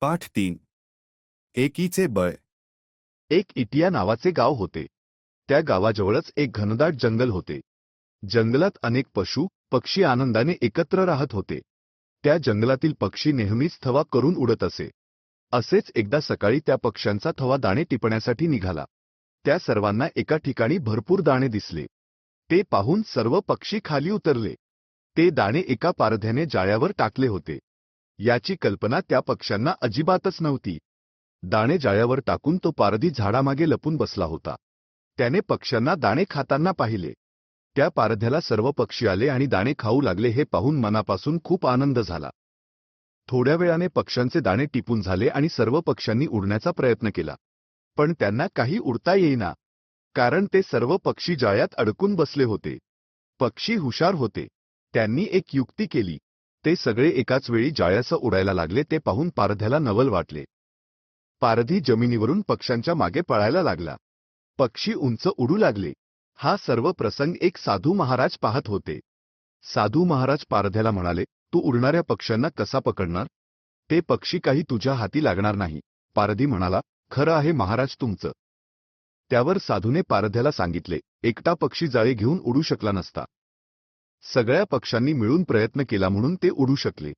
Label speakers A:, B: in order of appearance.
A: पाठ 3. एकीचे बळ.
B: एक इटिया नावाचे गाव होते. त्या गावाजवळच एक घनदाट जंगल होते. जंगलात अनेक पशु, पक्षी आनंदाने एकत्र राहत होते. त्या जंगलातील पक्षी नेहमीच थवा करून उडत असे. असेच एकदा सकाळी त्या पक्ष्यांचा थवा दाणे टिपण्यासाठी निघाला. त्या सर्वांना एका ठिकाणी भरपूर दाणे दिसले. ते पाहून सर्व पक्षी खाली उतरले. ते दाणे एका पारध्याने जाळ्यावर टाकले होते. याची कल्पना त्या पक्ष्यांना अजिबातच नव्हती. दाणे जाळ्यावर टाकून तो पारधी झाडामागे लपून बसला होता. त्याने पक्ष्यांना दाणे खाताना पाहिले. त्या पारध्याला सर्व पक्षी आले आणि दाणे खाऊ लागले हे पाहून मनापासून खूप आनंद झाला. थोड्या वेळाने पक्ष्यांचे दाणे टिपून झाले आणि सर्व पक्ष्यांनी उडण्याचा प्रयत्न केला. पण त्यांना काही उडता येईना, कारण ते सर्व पक्षी जाळ्यात अडकून बसले होते. पक्षी हुशार होते. त्यांनी एक युक्ती केली. ते सगळे एकाच वेळी जाळ्यासह उडायला लागले. ते पाहून पारध्याला नवल वाटले. पारधी जमिनीवरून पक्ष्यांच्या मागे पळायला लागला. पक्षी उंच उडू लागले. हा सर्व प्रसंग एक साधू महाराज पाहत होते. साधू महाराज पारध्याला म्हणाले, तू उडणाऱ्या पक्ष्यांना कसा पकडणार? ते पक्षी काही तुझ्या हाती लागणार नाही. पारधी म्हणाला, खरं आहे महाराज तुमचं. त्यावर साधूने पारध्याला सांगितले, एकटा पक्षी जाळे घेऊन उडू शकला नसता. सगळ्या पक्ष्यांनी मिळून प्रयत्न केला म्हणून ते उडू शकले.